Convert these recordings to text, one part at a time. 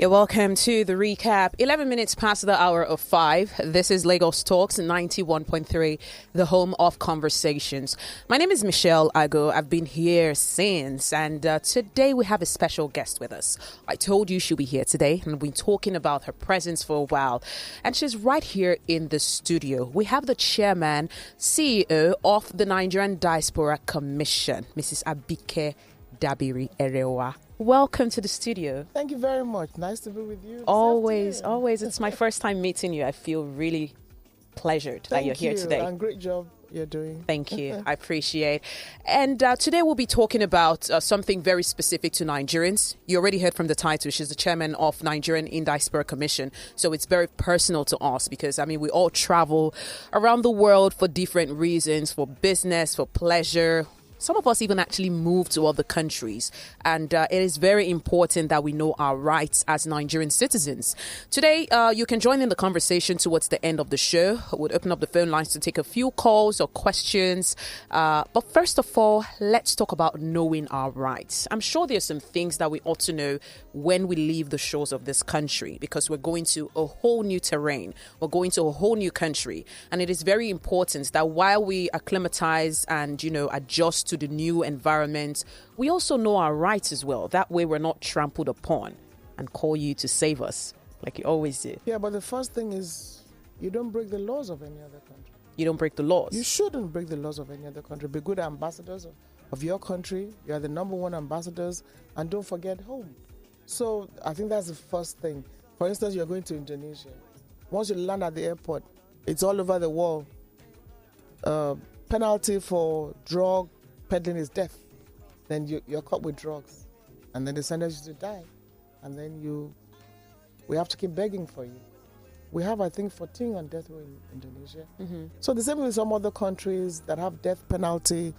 You're welcome to the recap. 11 minutes past the hour of 5. This is Lagos Talks 91.3, the home of conversations. My name is Michelle Agoh. I've been here since, and today we have a special guest with us. I told you she'll be here today, and we've been talking about her presence for a while, and she's right here in the studio. We have the chairman, CEO of the Nigerian Diaspora Commission, Mrs. Abike Dabiri Erewa. Welcome to the studio. Thank you very much. Nice to be with you. Always. It's my first time meeting you. I feel really pleasured that you're here today. And great job you're doing. Thank you. I appreciate. And today we'll be talking about something very specific to Nigerians. You already heard from the title. She's the chairman of Nigerian Diaspora Commission. So it's very personal to us because, we all travel around the world for different reasons, for business, for pleasure. Some of us even actually move to other countries, and it is very important that we know our rights as Nigerian citizens. Today, you can join in the conversation towards the end of the show. We'll open up the phone lines to take a few calls or questions. But first of all, let's talk about knowing our rights. I'm sure there's some things that we ought to know when we leave the shores of this country because we're going to a whole new terrain. We're going to a whole new country. And it is very important that while we acclimatize and, adjust to the new environment, we also know our rights as well. That way we're not trampled upon and call you to save us like you always do. Yeah, but the first thing is you don't break the laws of any other country. You don't break the laws. You shouldn't break the laws of any other country. Be good ambassadors of your country. You are the number one ambassadors, and don't forget home. So I think that's the first thing. For instance, you're going to Indonesia. Once you land at the airport, it's all over the wall. Penalty for drug peddling is death. Then you're caught with drugs, and then they sentence you to die, and then we have to keep begging for you. We have, I think, 14 on death row in Indonesia. Mm-hmm. So the same with some other countries that have death penalty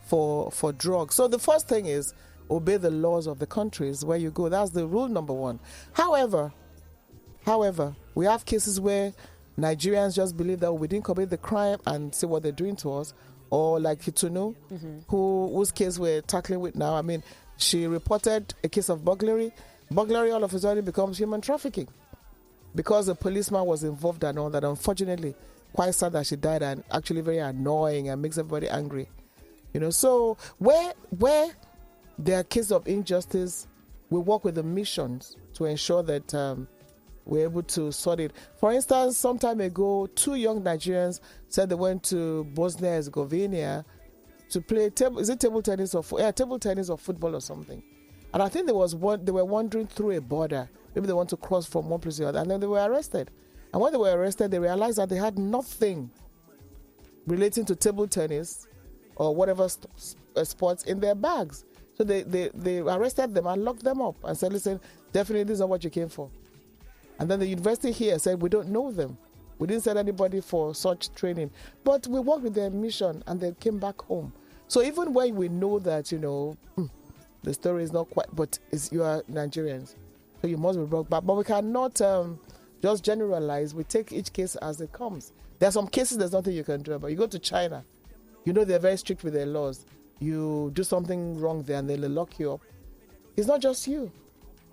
for drugs. So the first thing is obey the laws of the countries where you go. That's the rule number one. However, we have cases where Nigerians just believe that we didn't commit the crime and see what they're doing to us. Or like Itunu, whose case we're tackling with now. She reported a case of burglary. Burglary all of a sudden becomes human trafficking because the policeman was involved and all that. Unfortunately, quite sad that she died, and actually very annoying and makes everybody angry. So where there are cases of injustice, we work with the missions to ensure that we're able to sort it. For instance, some time ago, 2 young Nigerians said they went to Bosnia and Herzegovina to play table tennis or football or something. And I think they were wandering through a border. Maybe they want to cross from one place to the other, and then they were arrested. And when they were arrested, they realized that they had nothing relating to table tennis or whatever sports in their bags. So they arrested them and locked them up and said, listen, definitely this is not what you came for. And then the university here said, we don't know them. We didn't send anybody for such training. But we worked with their mission and they came back home. So even when we know that, the story is not quite, but you are Nigerians, so you must be brought back. But we cannot just generalize. We take each case as it comes. There are some cases there's nothing you can do about. You go to China, they're very strict with their laws. You do something wrong there and they'll lock you up. It's not just you.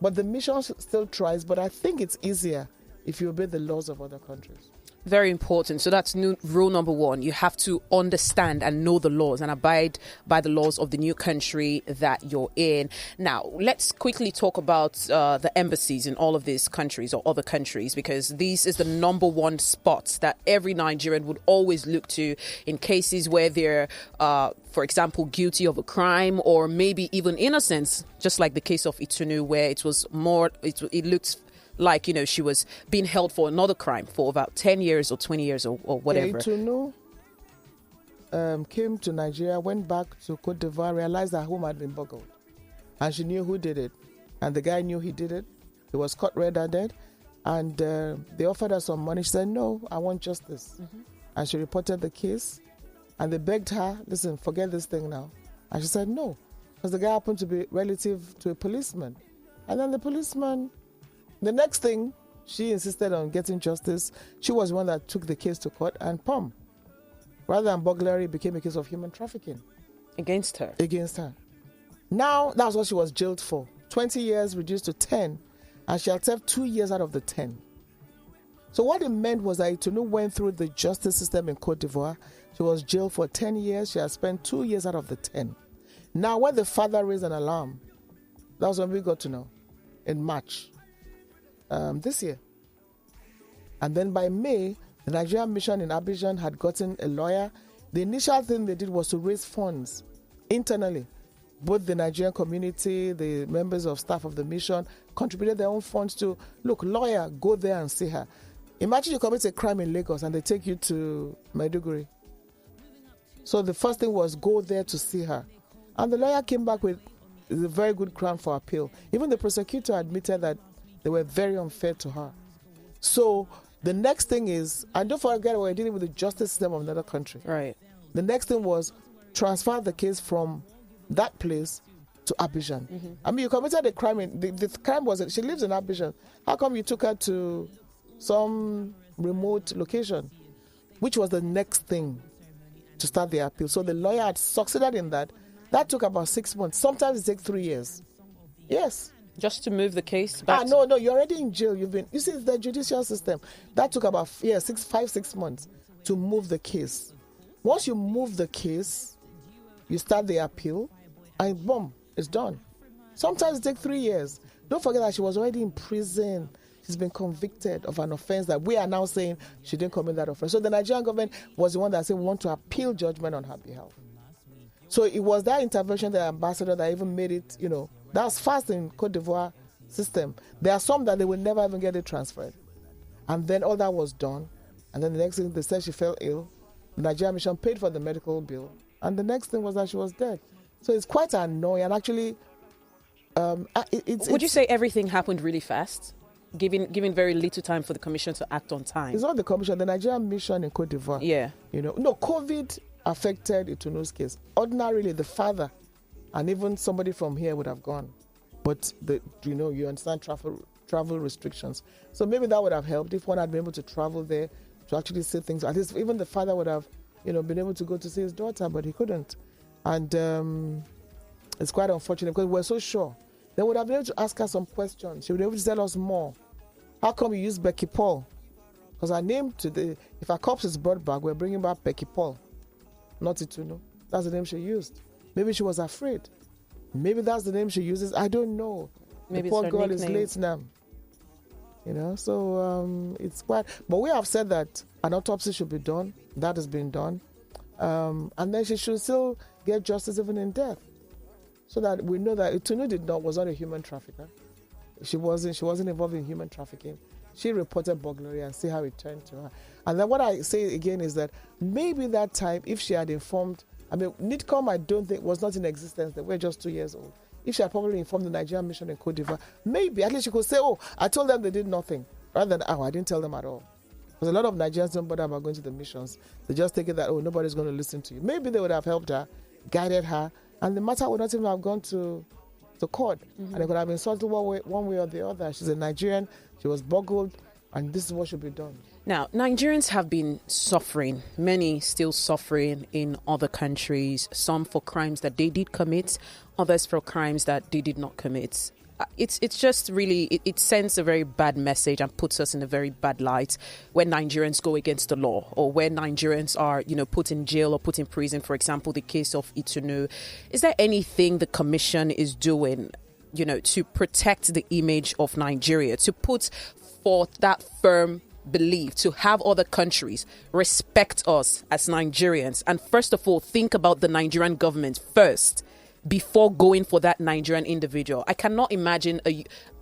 But the mission still tries, but I think it's easier if you obey the laws of other countries. Very important. So that's rule number one. You have to understand and know the laws and abide by the laws of the new country that you're in. Now, let's quickly talk about the embassies in all of these countries or other countries, because this is the number one spot that every Nigerian would always look to in cases where they're, for example, guilty of a crime or maybe even innocent, just like the case of Itunu, where it looked like, she was being held for another crime for about 10 years or 20 years or whatever. Itunu came to Nigeria, went back to Cote d'Ivoire, realized that home had been burgled. And she knew who did it. And the guy knew he did it. He was caught red-handed. And they offered her some money. She said, no, I want justice. Mm-hmm. And she reported the case. And they begged her, listen, forget this thing now. And she said, no. Because the guy happened to be relative to a policeman. And then the policeman... The next thing, she insisted on getting justice. She was the one that took the case to court, and rather than burglary, it became a case of human trafficking. Against her? Against her. Now, that's what she was jailed for. 20 years reduced to 10. and she had served 2 years out of the 10. So what it meant was that Itunu went through the justice system in Cote d'Ivoire. She was jailed for 10 years. She had spent 2 years out of the 10. Now, when the father raised an alarm, that was when we got to know, in March this year. And then by May, the Nigerian mission in Abidjan had gotten a lawyer. The initial thing they did was to raise funds internally. Both the Nigerian community, the members of staff of the mission contributed their own funds to, look, lawyer, go there and see her. Imagine you commit a crime in Lagos and they take you to Maiduguri. So the first thing was go there to see her. And the lawyer came back with a very good ground for appeal. Even the prosecutor admitted that they were very unfair to her. So the next thing is, and don't forget we're dealing with the justice system of another country. Right. The next thing was transfer the case from that place to Abidjan. Mm-hmm. I mean, you committed a crime. The crime was she lives in Abidjan. How come you took her to some remote location? Which was the next thing to start the appeal. So the lawyer had succeeded in that. That took about 6 months. Sometimes it takes 3 years. Yes. Just to move the case back? No, you're already in jail. You see, the judicial system. That took about 6 months to move the case. Once you move the case, you start the appeal, and boom, it's done. Sometimes it takes 3 years. Don't forget that she was already in prison. She's been convicted of an offense that we are now saying she didn't commit that offense. So the Nigerian government was the one that said we want to appeal judgment on her behalf. So it was that intervention, the ambassador, that even made it, that's fast in Cote d'Ivoire system. There are some that they will never even get it transferred. And then all that was done. And then the next thing, they said she fell ill. The Nigerian mission paid for the medical bill. And the next thing was that she was dead. So it's quite annoying. And actually, would you say everything happened really fast? Giving very little time for the commission to act on time? It's not the commission, the Nigerian mission in Cote d'Ivoire. Yeah. COVID affected Itunu's case. Ordinarily, the father and even somebody from here would have gone. But, you understand travel restrictions. So maybe that would have helped if one had been able to travel there to actually see things. At least even the father would have, been able to go to see his daughter, but he couldn't. And it's quite unfortunate because we're so sure. They would have been able to ask her some questions. She would be able to tell us more. How come you use Becky Paul? Because her name today, if her corpse is brought back, we're bringing back Becky Paul, not Itunu. That's the name she used. Maybe she was afraid. Maybe that's the name she uses. I don't know. Maybe the poor it's her girl nickname. is late now. So it's quite. But we have said that an autopsy should be done. That has been done. And then she should still get justice even in death. So that we know that Itunu was not a human trafficker. She wasn't involved in human trafficking. She reported burglary and see how it turned to her. And then what I say again is that maybe that time, if she had informed, NIDCOM I don't think was not in existence. They were just 2 years old. If she had probably informed the Nigerian mission in Cote d'Ivoire, maybe at least she could say, I told them they did nothing. Rather than, I didn't tell them at all. Because a lot of Nigerians don't bother about going to the missions. They just take it that, nobody's going to listen to you. Maybe they would have helped her, guided her, and the matter would not even have gone to court. Mm-hmm. And it could have been settled one way or the other. She's a Nigerian, she was boggled, and this is what should be done. Now, Nigerians have been suffering, many still suffering in other countries, some for crimes that they did commit, others for crimes that they did not commit. It's just really, it sends a very bad message and puts us in a very bad light when Nigerians go against the law or when Nigerians are, put in jail or put in prison. For example, the case of Itunu. Is there anything the commission is doing, to protect the image of Nigeria, to put forth that firm belief, to have other countries respect us as Nigerians, and first of all, think about the Nigerian government first before going for that Nigerian individual? I cannot imagine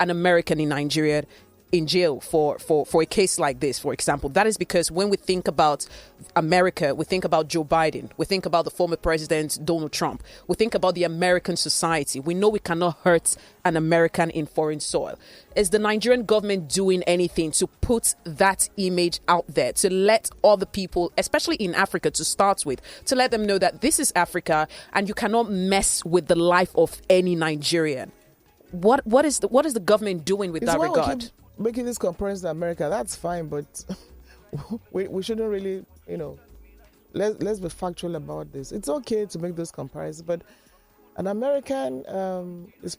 an American in Nigeria in jail for a case like this, for example. That is because when we think about America, we think about Joe Biden, we think about the former president Donald Trump, we think about the American society. We know we cannot hurt an American in foreign soil. Is the Nigerian government doing anything to put that image out there, to let other people, especially in Africa to start with, to let them know that this is Africa and you cannot mess with the life of any Nigerian? What is the government doing with that regard? Making this comparison to America, that's fine, but we shouldn't really, let's be factual about this. It's okay to make those comparisons, but an American is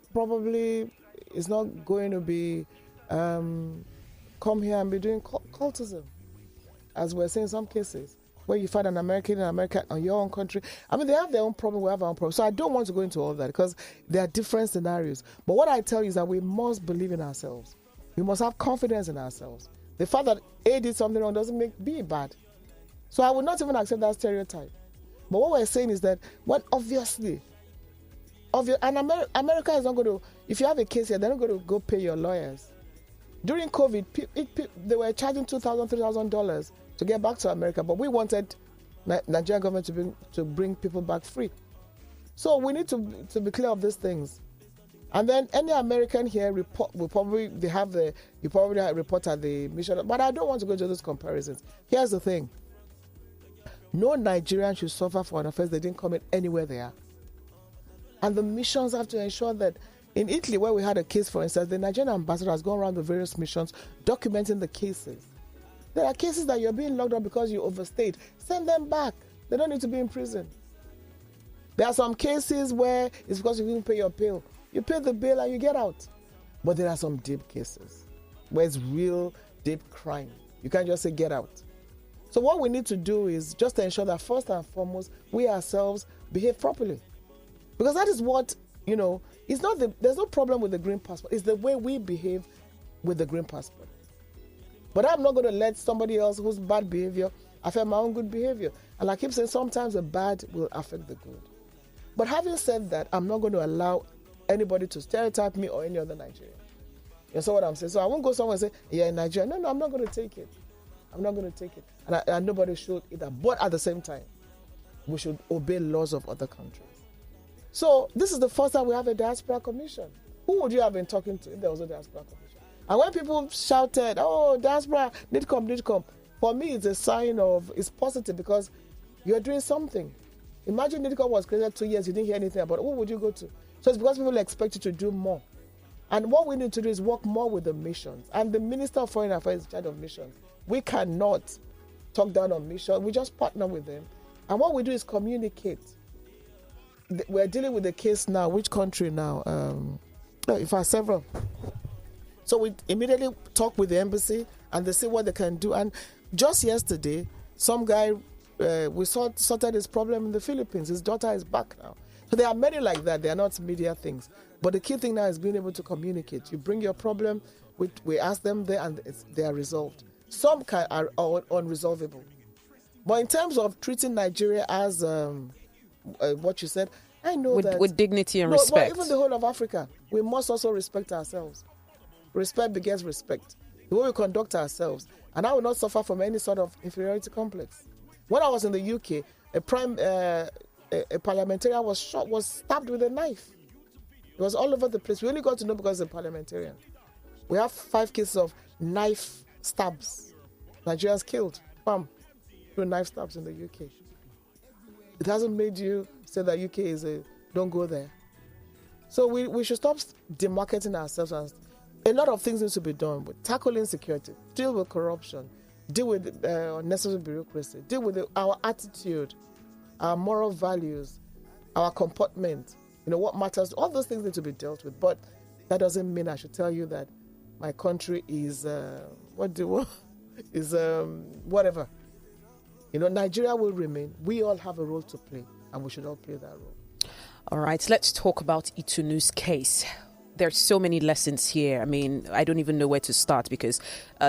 not going to be come here and be doing cultism, as we're seeing in some cases, where you find an American in America on your own country. I mean, they have their own problem, we have our own problem. So I don't want to go into all that because there are different scenarios. But what I tell you is that we must believe in ourselves. We must have confidence in ourselves. The fact that A did something wrong doesn't make B bad. So I would not even accept that stereotype. But what we're saying is that when obviously, and America is not going to, if you have a case here, they're not going to go pay your lawyers. During COVID, they were charging $2,000, $3,000 to get back to America, but we wanted Nigerian government to bring people back free. So we need to be clear of these things. And then any American here you probably have report at the mission, but I don't want to go to those comparisons. Here's the thing. No Nigerian should suffer for an offense they didn't commit anywhere they are. And the missions have to ensure that in Italy, where we had a case, for instance, the Nigerian ambassador has gone around the various missions documenting the cases. There are cases that you're being locked up because you overstayed. Send them back. They don't need to be in prison. There are some cases where it's because you didn't pay your bill. You pay the bill and you get out. But there are some deep cases where it's real deep crime. You can't just say get out. So what we need to do is just to ensure that first and foremost, we ourselves behave properly. Because that is what, it's not there's no problem with the green passport. It's the way we behave with the green passport. But I'm not going to let somebody else who's bad behavior affect my own good behavior. And I keep saying sometimes the bad will affect the good. But having said that, I'm not going to allow anybody to stereotype me or any other Nigerian. You know what I'm saying? So I won't go somewhere and say, yeah, in Nigeria. No, I'm not going to take it. I'm not going to take it. And nobody should either. But at the same time, we should obey laws of other countries. So this is the first time we have a diaspora commission. Who would you have been talking to if there was a diaspora commission? And when people shouted, oh, diaspora, need come, for me, it's a sign of, it's positive because you're doing something. Imagine NIDCOM was created 2 years, you didn't hear anything about it. Who would you go to? So it's because people expect you to do more. And what we need to do is work more with the missions. And the Minister of Foreign Affairs is in charge of missions. We cannot talk down on missions. We just partner with them. And what we do is communicate. We're dealing with the case now. Which country now? In fact, several. So we immediately talk with the embassy and they see what they can do. And just yesterday, some guy, we sorted his problem in the Philippines. His daughter is back now. So there are many like that. They are not media things. But the key thing now is being able to communicate. You bring your problem, we ask them there, and they are resolved. Some are unresolvable. But in terms of treating Nigeria as what you said, I know that... With dignity and respect. But even the whole of Africa, we must also respect ourselves. Respect begets respect. The way we conduct ourselves. And I will not suffer from any sort of inferiority complex. When I was in the UK, a parliamentarian was stabbed with a knife. It was all over the place. We only got to know because of a parliamentarian. We have 5 cases of knife stabs. Nigerians killed, through knife stabs in the UK. It hasn't made you say that UK is don't go there. So we should stop demarketing ourselves. And a lot of things need to be done with tackle insecurity, deal with corruption, deal with unnecessary bureaucracy, deal with our attitude, our moral values, our comportment, what matters. All those things need to be dealt with. But that doesn't mean I should tell you that my country is whatever. Nigeria will remain. We all have a role to play, and we should all play that role. All right, let's talk about Itunu's case. There's so many lessons here. I mean, I don't even know where to start because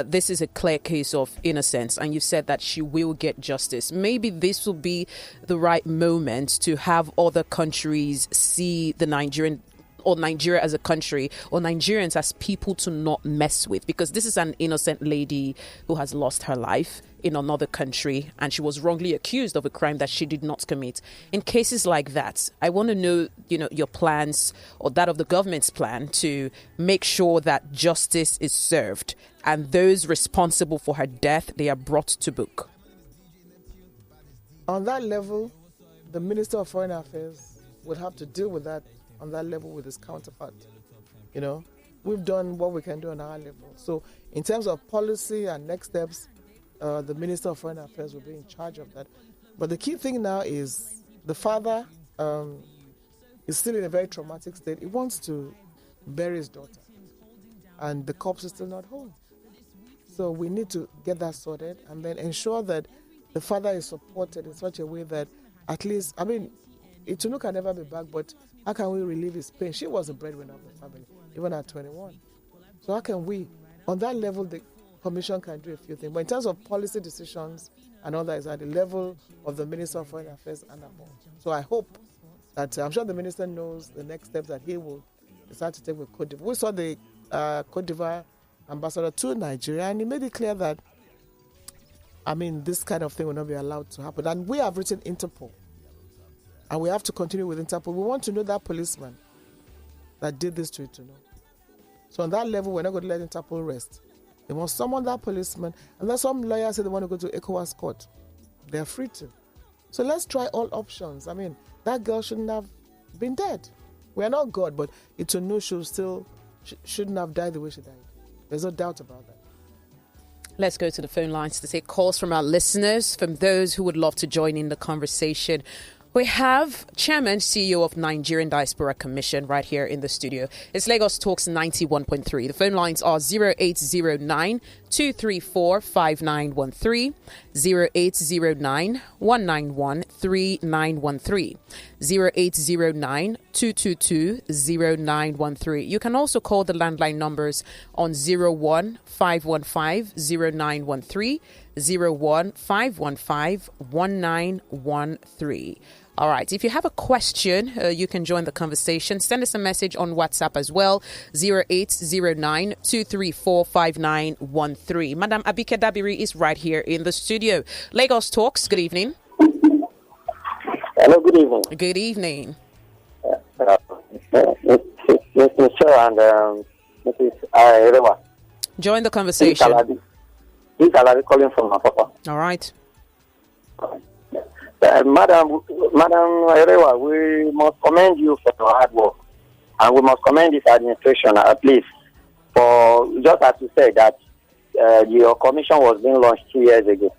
this is a clear case of innocence, and you said that she will get justice. Maybe this will be the right moment to have other countries see the Nigerian or Nigeria as a country or Nigerians as people to not mess with, because this is an innocent lady who has lost her life in another country and she was wrongly accused of a crime that she did not commit. In cases like that, I want to know, your plans or that of the government's plan to make sure that justice is served and those responsible for her death, they are brought to book. On that level, the Minister of Foreign Affairs would have to deal with that on that level with his counterpart. We've done what we can do on our level. So in terms of policy and next steps, the Minister of Foreign Affairs will be in charge of that. But the key thing now is the father is still in a very traumatic state. He wants to bury his daughter. and the corpse is still not home. So we need to get that sorted and then ensure that the father is supported in such a way that at least, Itunu can never be back, but how can we relieve his pain? She was a breadwinner of the family, even at 21. So how can we, on that level, the commission can do a few things. But in terms of policy decisions and all that is at the level of the Minister of Foreign Affairs and above. So I hope that, I'm sure the Minister knows the next steps that he will decide to take with Cote d'Ivoire. We saw the Cote d'Ivoire ambassador to Nigeria, and he made it clear that, this kind of thing will not be allowed to happen. And we have written Interpol, and we have to continue with Interpol. We want to know that policeman that did this to Itunu. So on that level, we're not going to let Interpol rest. They must summon that policeman, and then some lawyers say they want to go to ECOWAS court. They're free to. So let's try all options. That girl shouldn't have been dead. We are not God, but Itunu shouldn't have died the way she died. There's no doubt about that. Let's go to the phone lines to take calls from our listeners, from those who would love to join in the conversation. We have Chairman, CEO of Nigerian Diaspora Commission right here in the studio. It's Lagos Talks 91.3. The phone lines are 0809 234 5913, 0809 191 3913, 0809 222 0913. You can also call the landline numbers on 01 515 0913, 01 515 1913. All right. If you have a question, you can join the conversation. Send us a message on WhatsApp as well. 0809 234 5913. Madam Abike Dabiri is right here in the studio. Lagos Talks. Good evening. Hello. Good evening. Good evening. Mr. and Mrs. Arewa. Join the conversation. This is Alabi calling from Apapa. All right. Madam Arewa, we must commend you for your hard work, and we must commend this administration at least for, just as you said, that your commission was being launched 2 years ago.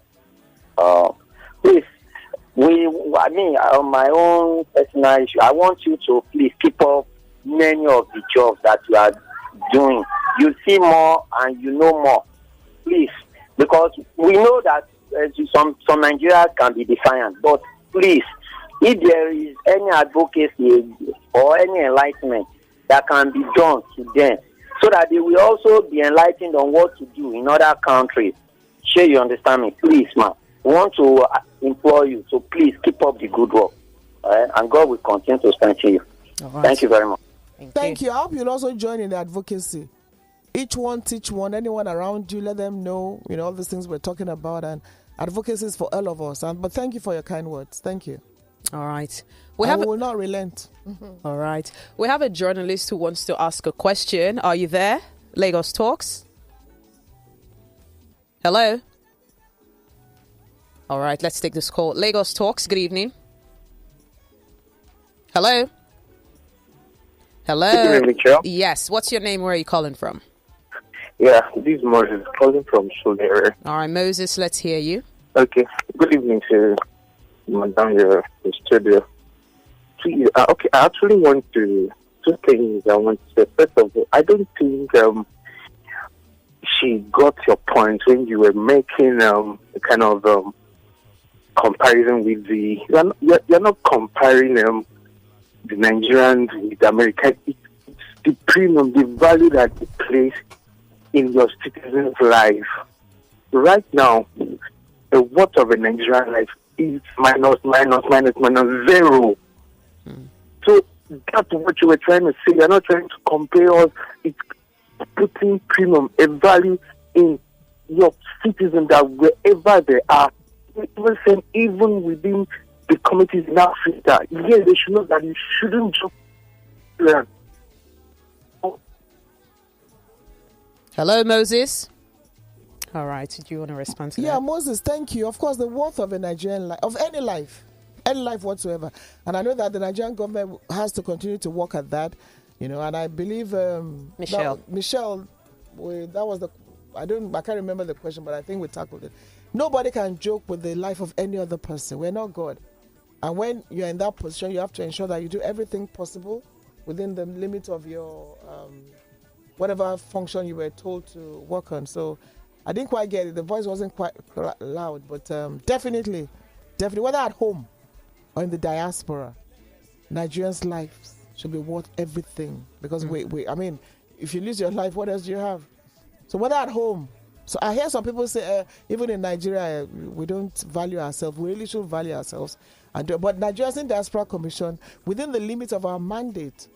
Please, on my own personal issue, I want you to please keep up many of the jobs that you are doing. You see more and you know more. Please, because we know that some Nigerians can be defiant, but please, if there is any advocacy or any enlightenment that can be done to them, so that they will also be enlightened on what to do in other countries. Sure, you understand me? Please, man. We want to implore you, so please keep up the good work. And God will continue to strengthen you. Right. Thank you very much. Thank you. I hope you'll also join in the advocacy. Each one teach one, anyone around you, let them know, all these things we're talking about, and advocacy is for all of us. But thank you for your kind words. Thank you. All right. We will not relent. All right. We have a journalist who wants to ask a question. Are you there? Lagos Talks. Hello. All right. Let's take this call. Lagos Talks. Good evening. Hello. Hello. Good evening, Michelle. Yes. What's your name? Where are you calling from? Yeah, this is Moses calling from Solera. All right, Moses, let's hear you. Okay. Good evening to Madam here in the studio. Please, I actually want to, two things I want to say. First of all, I don't think she got your point when you were making a kind of comparison with you're not comparing the Nigerians with America. It's the premium, the value that they place in your citizen's life. Right now, the worth of a Nigerian life is minus zero. So that's what you were trying to say. You're not trying to compare us. It's putting premium, a value in your citizens that wherever they are, even within the communities in Africa, yes, they should know that you shouldn't just learn. Hello, Moses. All right. Do you want to respond to that? Yeah, Moses, thank you. Of course, the worth of a Nigerian life, of any life whatsoever. And I know that the Nigerian government has to continue to work at that, and I believe Michelle, that was I can't remember the question, but I think we tackled it. Nobody can joke with the life of any other person. We're not God. And when you're in that position, you have to ensure that you do everything possible within the limit of your whatever function you were told to work on. So I didn't quite get it. The voice wasn't quite loud, but definitely, whether at home or in the diaspora, Nigerians' lives should be worth everything. Because I mean, if you lose your life, what else do you have? So whether at home, so I hear some people say, even in Nigeria, we don't value ourselves. We really should value ourselves. But Nigerians in Diaspora Commission, within the limits of our mandate,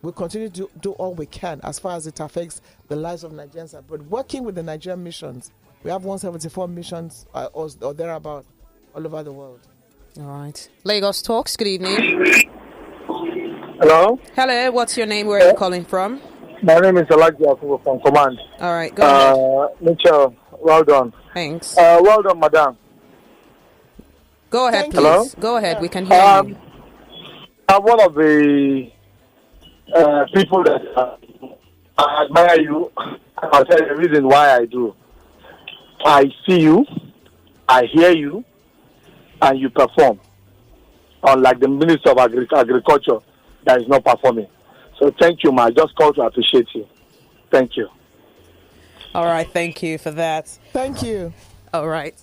we continue to do all we can as far as it affects the lives of Nigerians abroad. Working with the Nigerian missions, we have 174 missions or thereabout all over the world. All right. Lagos Talks, good evening. Hello? Hello, what's your name? Where are you calling from? My name is Elijah Akubo from Command. All right, go ahead. Mitchell, well done. Thanks. Well done, madam. Go ahead, please. Hello? Go ahead, we can hear you. I'm one of the people that I admire you. I'll tell you the reason why I do. I see you, I hear you, and you perform. Unlike the Minister of Agriculture that is not performing. So thank you, ma. I just called to appreciate you. Thank you. All right, thank you for that. Thank you. All right.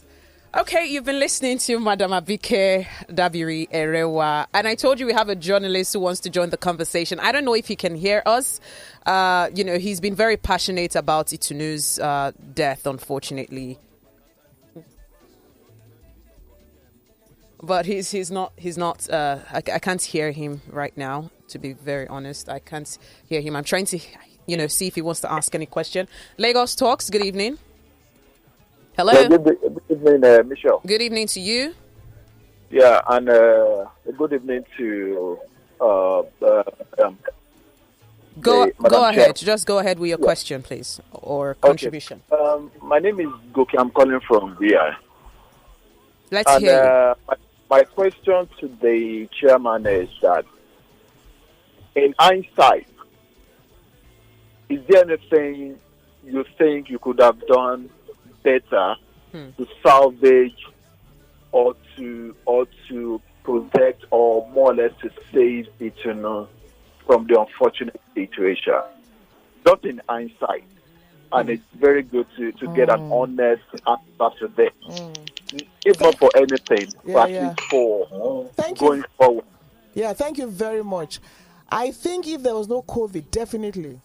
Okay, you've been listening to Madam Abike Dabiri Erewa, and I told you we have a journalist who wants to join the conversation. I don't know if he can hear us. He's been very passionate about Itunu's death, unfortunately. But he's not. I can't hear him right now. To be very honest, I can't hear him. I'm trying to, see if he wants to ask any question. Lagos Talks. Good evening. Hello. Yeah, good evening, Michelle. Good evening to you. Yeah, and good evening to Go ahead. Chair. Just go ahead with your question, please, or contribution. Okay. My name is Goki. I'm calling from VI. Let's hear you. My question to the chairman is that, in hindsight, is there anything you think you could have done better to salvage or to protect or more or less to save Itunu from the unfortunate situation? Not in hindsight. And it's very good to get an honest answer to this. If not for anything, but at least for going forward. Yeah, thank you very much. I think if there was no COVID, definitely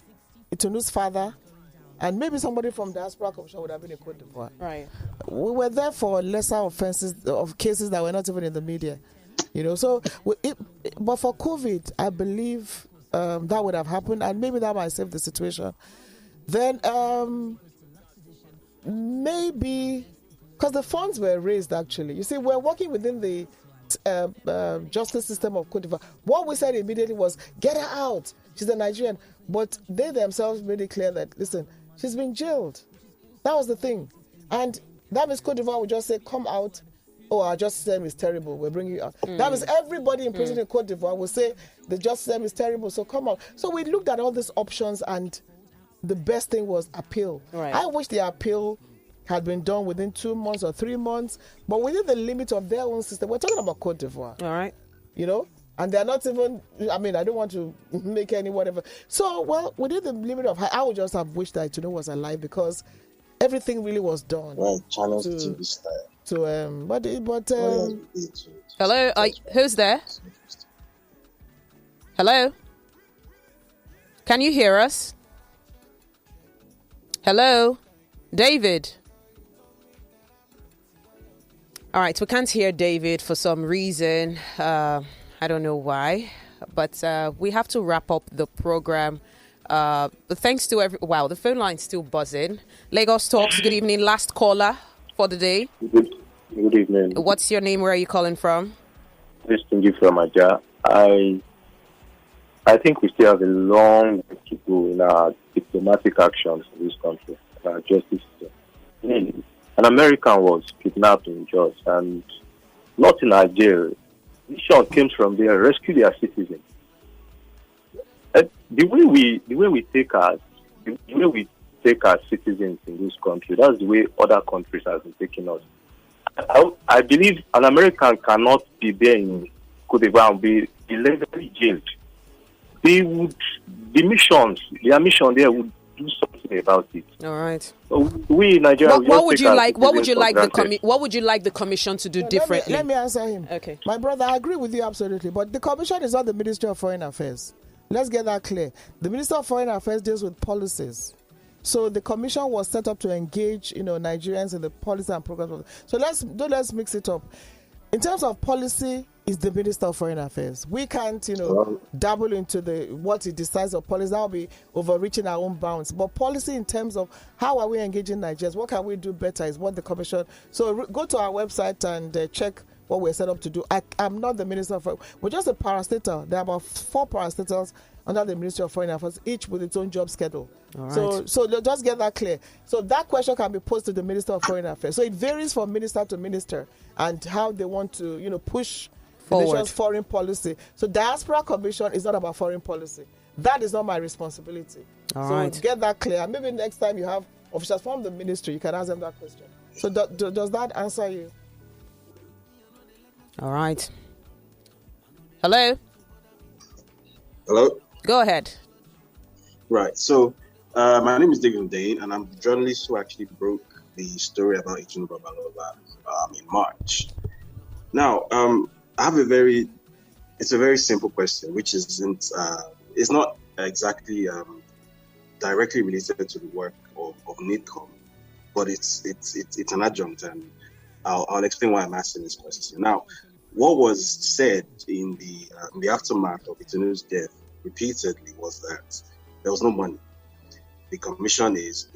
Itunu's father and maybe somebody from the Diaspora Commission would have been in Cote d'Ivoire. Right. We were there for lesser offenses of cases that were not even in the media. So but for COVID, I believe that would have happened, and maybe that might save the situation. Then maybe because the funds were raised, actually. You see, we're working within the justice system of Cote d'Ivoire. What we said immediately was, get her out. She's a Nigerian. But they themselves made it clear that, listen, she's been jailed. That was the thing. And that means Cote d'Ivoire would just say, come out. Oh, our justice system is terrible. We're bringing you out. That means everybody in prison in Cote d'Ivoire will say, the justice system is terrible, so come out. So we looked at all these options, and the best thing was appeal. Right. I wish the appeal had been done within 2 months or 3 months, but within the limit of their own system. We're talking about Cote d'Ivoire. All right. And they're not even, I don't want to make any whatever. So, within the limit of, I would just have wished that Itunu was alive, because everything really was done. Well, channel TV style. Hello, who's there? Hello? Can you hear us? Hello? David? All right, we can't hear David for some reason. I don't know why, but we have to wrap up the program. But thanks to the phone line's still buzzing. Lagos Talks, good evening. Last caller for the day. Good evening. What's your name? Where are you calling from? This is from Aja. I think we still have a long way to go in our diplomatic actions in this country, our justice system. An American was kidnapped in Jos, and not in Nigeria. Mission came from there, rescue their citizens. The way we take our citizens in this country, that's the way other countries have been taking us. I believe an American cannot be there in Cote d'Ivoire and be illegally jailed. Their mission there would do something about it. All right. So we in Nigeria, What would you like the commission to do differently? Let me answer him. Okay. My brother, I agree with you absolutely, but the commission is not the Ministry of Foreign Affairs. Let's get that clear. The Minister of Foreign Affairs deals with policies. So the commission was set up to engage, Nigerians in the policy and programs. So let's mix it up. In terms of policy, it's the Minister of Foreign Affairs. We can't, dabble into what he decides of policy. That will be overreaching our own bounds. But policy in terms of how are we engaging Nigerians, what can we do better is what the commission. So go to our website and check what we're set up to do. I'm not the Minister of Foreign. We're just a parastatal. There are about 4 parastatals under the Ministry of Foreign Affairs, each with its own job schedule. All right. So just get that clear. So that question can be posed to the Minister of Foreign Affairs. So it varies from minister to minister and how they want to, push the nation's foreign policy. So Diaspora Commission is not about foreign policy. That is not my responsibility. All so right. Get that clear. Maybe next time you have officials from the ministry, you can ask them that question. So does that answer you? All right. Hello? Hello? Go ahead. Right. So, my name is David Hundeyin, and I'm the journalist who actually broke the story about Itunu in March. Now, I have it's a very simple question, which isn't, it's not exactly directly related to the work of NIDCOM, but it's an adjunct, and I'll explain why I'm asking this question. Now, what was said in the aftermath of Itunu's death repeatedly was that there was no money. The commission is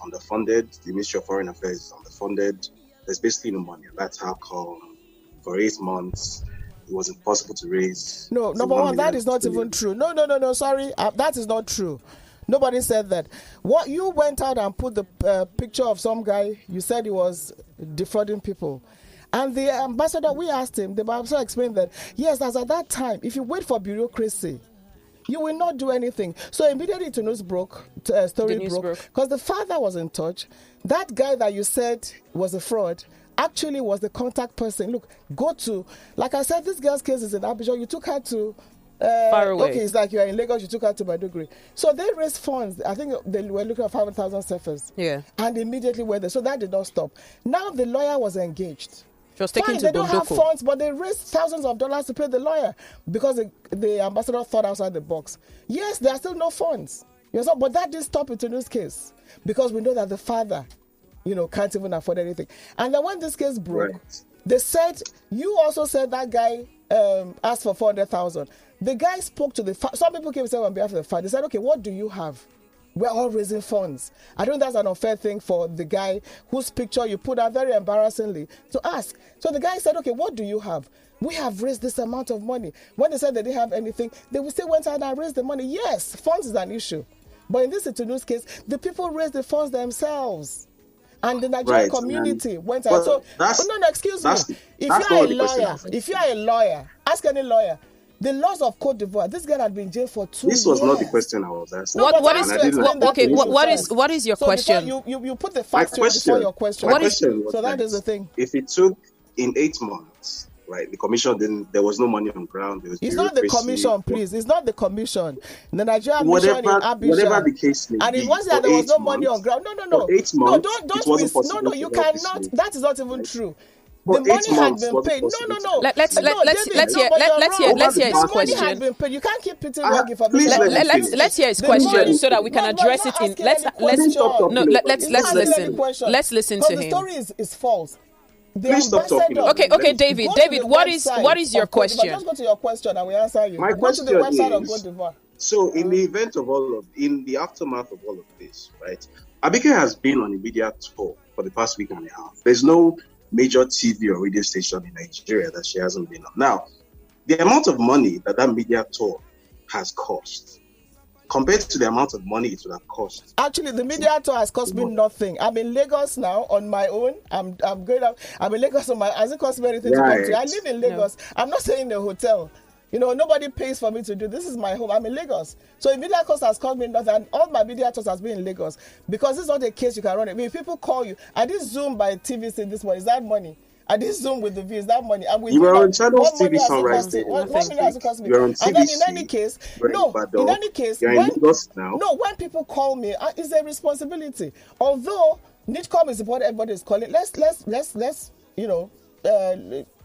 underfunded. The Ministry of Foreign Affairs is underfunded. There's basically no money. That's how come for 8 months it was impossible to raise. No, number one, that is not even true. No, sorry, that is not true. Nobody said that. What you went out and put the picture of some guy, you said he was defrauding people. And the ambassador, we asked him, the ambassador explained that, yes, as at that time, if you wait for bureaucracy, you will not do anything. So immediately Itunu's story broke because the father was in touch. That guy that you said was a fraud actually was the contact person. Look, like I said, this girl's case is in Abidjan. You took her to far away. Okay, it's like you're in Lagos, you took her to Maiduguri. So they raised funds. I think they were looking at 500,000 CFAs. Yeah. And immediately went there. So that did not stop. Now the lawyer was engaged. She was taken to they don't have Bondoko. funds, but they raised thousands of dollars to pay the lawyer because the ambassador thought outside the box. Yes, there are still no funds. But that didn't stop Itunu's case because we know that the father, can't even afford anything. And then when this case broke, they said, you also said that guy asked for 400,000. The guy spoke to some people came and said on behalf of the father. They said, okay, what do you have? We're all raising funds. I don't think that's an unfair thing for the guy whose picture you put out very embarrassingly to ask. So the guy said, okay, what do you have? We have raised this amount of money. When they said they didn't have anything, they will still went out and raised the money. Yes, funds is an issue. But in this Itunu's case, the people raised the funds themselves. And the Nigerian community went out. So, excuse me. If you are a lawyer, ask any lawyer. The laws of Cote d'Ivoire. This guy had been in jail for 2 years. This was not the question I was asking. What is your question? You put the facts before your question. That is the thing. If it took in 8 months, right? The commission there was no money on ground. It's not the commission, please. It's not the commission. The Nigerian mission in Abidjan. Whatever the case may be. And it wasn't that there was no money on ground. No. For 8 months, don't you cannot. That is not even true. The money had been paid. No. Let's hear his question. The money had been paid. You can't keep putting wrong information. Let's hear his question so that we can address it in. Let's listen to him. The story is false. Please stop talking. Okay, David, what is your question? Just go to your question and we answer you. My question to the website of is, Cote d'Ivoire. So in the aftermath of all of this, right? Abike has been on a media tour for the past week and a half. There's no major TV or radio station in Nigeria that she hasn't been on. Now, the amount of money that media tour has cost, compared to the amount of money it would have cost. Actually, the media tour has cost me nothing. I'm in Lagos now on my own. I'm going out. I'm in Lagos on my own. It hasn't cost me anything to come to. I live in Lagos. No. I'm not staying in a hotel. Nobody pays for me to do this. Is my home. I'm in Lagos. So the media cost has cost me nothing. And all my media tours has been in Lagos. Because this is not a case you can run it. If people call you, I did Zoom by TVC this morning. Is that money? I did Zoom with the views, that money. And you were on Channels TV Sunrise. What money has it cost me? You're on And then TVC. in any case, You're in Lagos now. No, when people call me, it's a responsibility. Although NITCOM is what everybody is calling, let's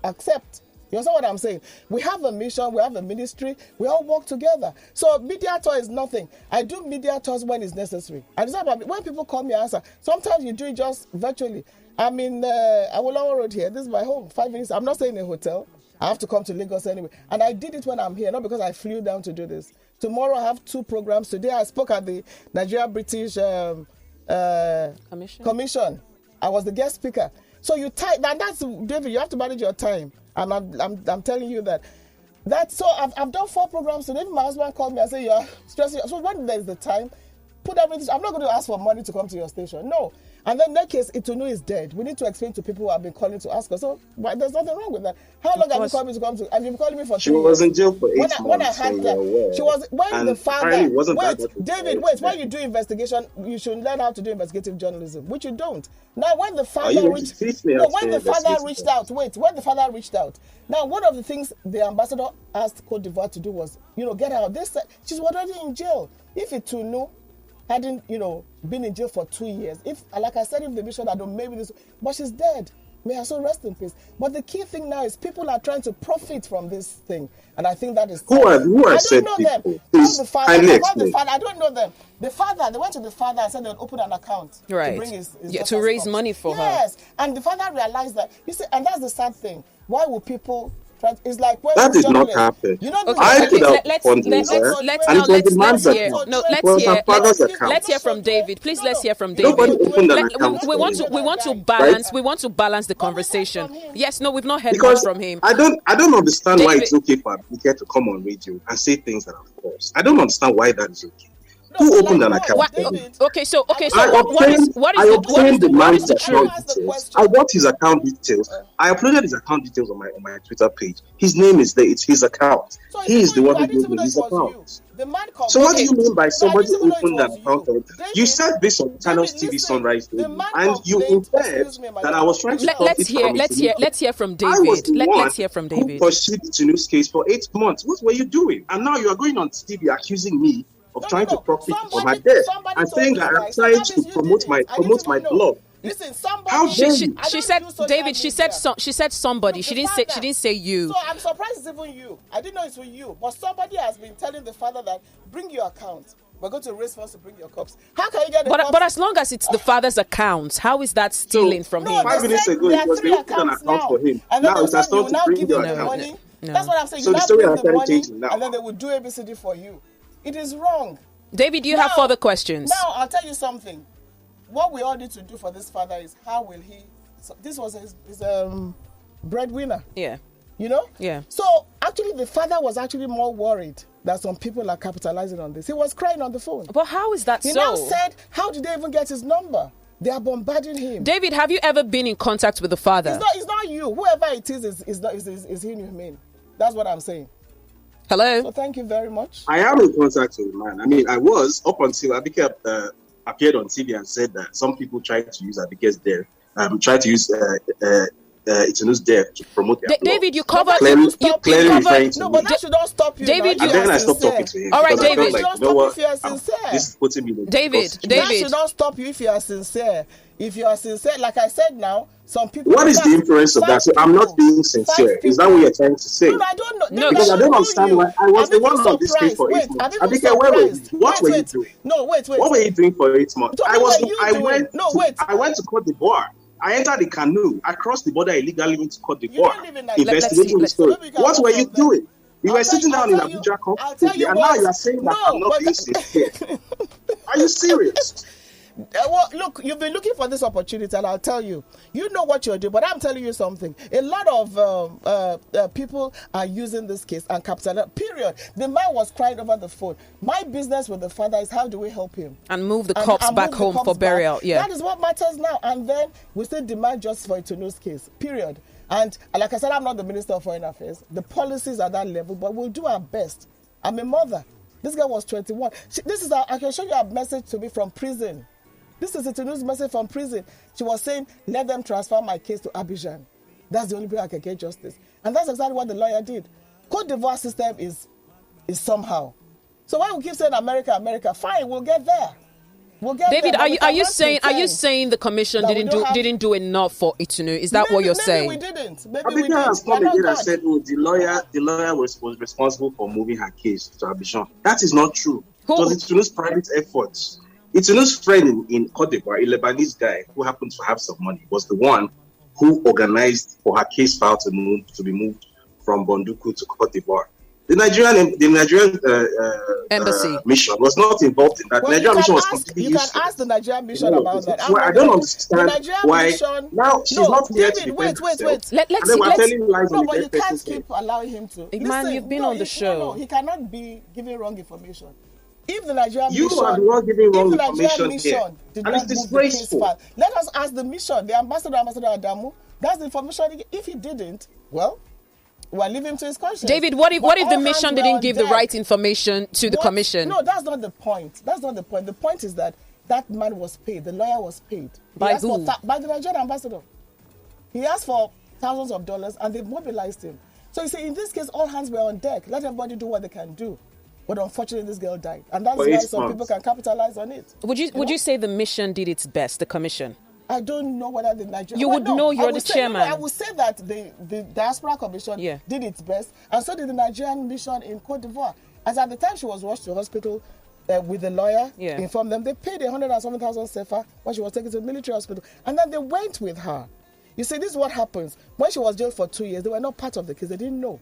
accept. You understand what I'm saying? We have a mission, we have a ministry, we all work together. So media tour is nothing. I do media tours when it's necessary. And when people call me, I answer. Sometimes you do it just virtually. I'm in Awolowo Road here. This is my home. 5 minutes. I'm not staying in a hotel. I have to come to Lagos anyway. And I did it when I'm here, not because I flew down to do this. Tomorrow I have 2 programs. Today I spoke at the Nigeria-British Commission. I was the guest speaker. So you type, and that's, David, you have to manage your time. And I'm telling you that. So I've done 4 programs today. My husband called me and said, you're stressing. So when there's the time, put everything. I'm not going to ask for money to come to your station. No. And then in that case, Itunu is dead. We need to explain to people who have been calling to ask us. So there's nothing wrong with that. How long have you called me to come to? Have you been calling me for 3 years? She was in jail for 8 months. When I had that, she was when the father. David, when you do investigation, you should learn how to do investigative journalism, which you don't. Now, when the father reached out. Now, one of the things the ambassador asked Cote d'Ivoire to do was, get out. She's already in jail. If Itunu hadn't, been in jail for 2 years. If, like I said, if the mission had done maybe this, but she's dead. May her soul rest in peace. But the key thing now is people are trying to profit from this thing, and I think that is. Who are said people? The father. I don't know them. The father. They went to the father and said they would open an account to bring his to raise money for her. Yes, and the father realized that. You see, and that's the sad thing. Why would people? It's like when that did not happen. Let's hear from David. Please, let's hear from David. We want to balance the conversation. Yes, no, we've not heard much from him. I don't understand why it's okay for Abike to come on radio and say things that are false. I don't understand why that is okay. Who opened an account? Okay, so what is the man's account details. I got his account details. I uploaded his account details on my Twitter page. His name is there. It's his account. He is the one who gave me his account. So what do you mean by somebody opened an account? You said this on Channels TV Sunrise, and you inferred that I was trying to. Let's hear from David. Let's hear from David. Who pursued Itunu's case for 8 months? What were you doing? And now you are going on TV accusing me of trying to profit from her death and saying that I'm trying to promote my blog. Listen, somebody. How she said, David. She said somebody. She didn't say you. So I'm surprised it's even you. I didn't know it was you, but somebody has been telling the father that bring your account. We're going to raise funds to bring your cups. How can you get the cups? But as long as it's the father's account, how is that stealing from him? 5 minutes ago, it was they opened an account for him. And now it has started to bring your account. Money. No. That's what I'm saying. So the story has started changing now. And then they will do ABCD for you. It is wrong. David, you have further questions? Now, I'll tell you something. What we all need to do for this father is how will he... So this was his breadwinner. Yeah. Yeah. So, actually, the father was actually more worried that some people are capitalizing on this. He was crying on the phone. But how is that He now said, how did they even get his number? They are bombarding him. David, have you ever been in contact with the father? It's not you. Whoever it is inhumane. That's what I'm saying. Hello. So thank you very much. I am in contact with the man. I mean, I was up until Abike appeared on TV and said that some people tried to use Abike's death, tried to use Itunu's death to promote their blog. David, you covered. Clearly referring to no, but that should not stop you. David, and then I stopped talking to him. All right, David. This is putting me in David. That should not stop you if you are sincere. If you are sincere, like I said now, some people... What is the inference of that? So I'm not being sincere. Is that what you're trying to say? No, I don't know. No, because I don't understand why. I was the one on this case for 8 months. Abike, where were you? What were you doing? No, wait. What were you doing for 8 months? I went to Cote d'Ivoire. I entered the canoe. I crossed the border illegally into Cote d'Ivoire. Investigating the story. What were you doing? You were sitting down in Abuja comfortably, and now you are saying that I'm not being sincere. Are you serious? Well, look, you've been looking for this opportunity, and I'll tell you, you know what you're doing, but I'm telling you something. A lot of people are using this case and capitalizing. Period. The man was crying over the phone. My business with the father is how do we help him? And move the corpse back home for burial. Yeah. That is what matters now. And then we still demand justice for Itunu's case. Period. And like I said, I'm not the Minister of Foreign Affairs. The policies are at that level, but we'll do our best. I'm a mother. This girl was 21. I can show you a message to me from prison. This is Itunu's message from prison. She was saying, let them transfer my case to Abidjan. That's the only way I can get justice. And that's exactly what the lawyer did. Cote d'Ivoire system is somehow. So why we keep saying America, America? Fine, we'll get there. We'll get David, there. are you saying the commission didn't do enough for Itunu? Is that what you're saying? Maybe we didn't. Maybe has come again and said, "Oh, the lawyer was responsible for moving her case to Abidjan." That is not true. It was Itunu's private efforts. Itunu's friend in Cote d'Ivoire, a Lebanese guy who happens to have some money, was the one who organized for her case file to be moved from Bonduku to Cote d'Ivoire. The Nigerian embassy mission was not involved in that. The Nigerian mission was completely useless. You can ask the Nigerian mission about that. Well, I don't understand why. Now she's not here to defend wait. Let's No, but you can't keep allowing him to. Man, you've been on the show. No, he cannot be giving wrong information. If the Nigerian mission, you are the one giving wrong information here, and it's disgraceful. Let us ask the mission, the ambassador Adamu. That's the information. If he didn't, well, we'll leave him to his conscience. David, what if the mission didn't give the right information to the commission? No, that's not the point. That's not the point. The point is that man was paid. The lawyer was paid. By who? By the Nigerian ambassador. He asked for thousands of dollars and they mobilized him. So you see, in this case, all hands were on deck. Let everybody do what they can do. But unfortunately, this girl died. And that's why some people can capitalize on it. Would you say the mission did its best, the commission? I don't know whether the Nigerian... You would know, you're the chairman. I would say that the Diaspora Commission did its best, and so did the Nigerian mission in Cote d'Ivoire. As at the time she was rushed to hospital with the lawyer, informed them, they paid 107,000 CFA when she was taken to the military hospital, and then they went with her. You see, this is what happens. When she was jailed for 2 years, they were not part of the case. They didn't know.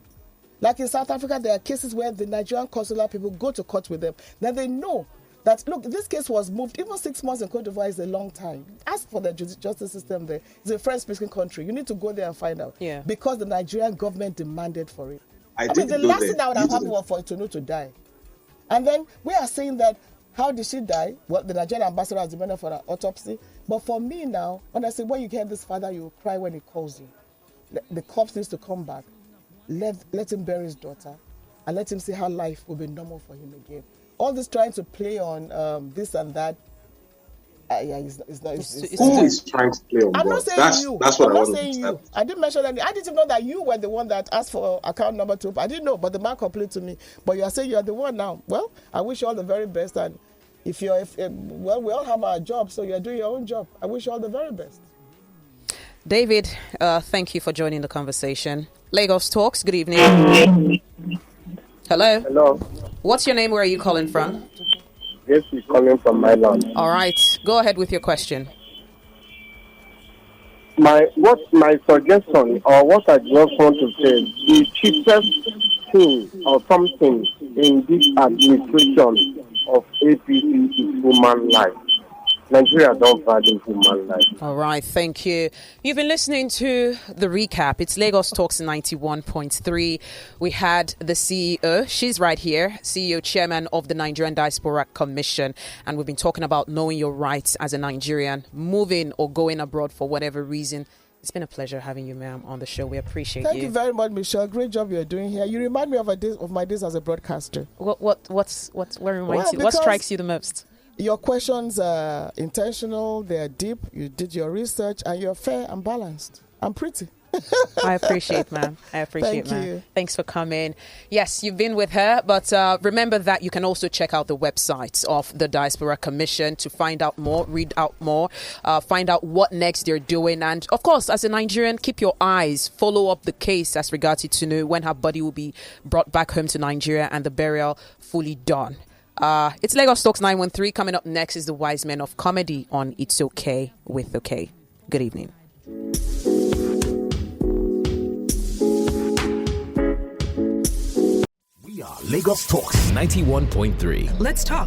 Like in South Africa, there are cases where the Nigerian consular people go to court with them. Then they know that, look, this case was moved. Even 6 months in Cote d'Ivoire is a long time. Ask for the justice system there. It's a French-speaking country. You need to go there and find out. Yeah. Because the Nigerian government demanded for it. I mean, the last thing that would have happened was for Itunu to die. And then we are saying that, how did she die? Well, the Nigerian ambassador has demanded for an autopsy. But for me now, when I say, when you get this father, you will cry when he calls you. The corpse needs to come back. Let him bury his daughter and let him see how life will be normal for him again. All this trying to play on this and that, it's not. Who is trying to play on I'm God? not saying you. That's what I'm I not want saying to you. I didn't mention any. I didn't know that you were the one that asked for account number 2. I didn't know, but the man complained to me. But you are saying you are the one now. Well, I wish you all the very best. And we all have our job, so you are doing your own job. I wish you all the very best. David, thank you for joining the conversation. Lagos Talks, good evening. Hello. Hello. What's your name? Where are you calling from? Yes, he's calling from my land. All right. Go ahead with your question. What's my suggestion, or what I just want to say, the cheapest thing or something in this administration of APC is human life. Nigeria don't value human life. All right, thank you. You've been listening to the recap. It's Lagos Talks 91.3. We had the CEO, she's right here, CEO chairman of the Nigerian Diaspora Commission, and we've been talking about knowing your rights as a Nigerian, moving or going abroad for whatever reason. It's been a pleasure having you, ma'am, on the show. We appreciate you. Thank you very much, Michelle. Great job you're doing here. You remind me of my days as a broadcaster. What strikes you the most? Your questions are intentional, they're deep, you did your research, and you're fair and balanced. I'm pretty. I appreciate, ma'am. Thank you. Thanks for coming. Yes, you've been with her, but remember that you can also check out the website of the Diaspora Commission to find out more, read out more, find out what next they're doing. And of course, as a Nigerian, keep your eyes, follow up the case as regards to know when her body will be brought back home to Nigeria and the burial fully done. It's Lagos Talks 913. Coming up next is the Wise Men of Comedy on It's Okay with Okay. Good evening. We are Lagos Talks 91.3. Let's talk.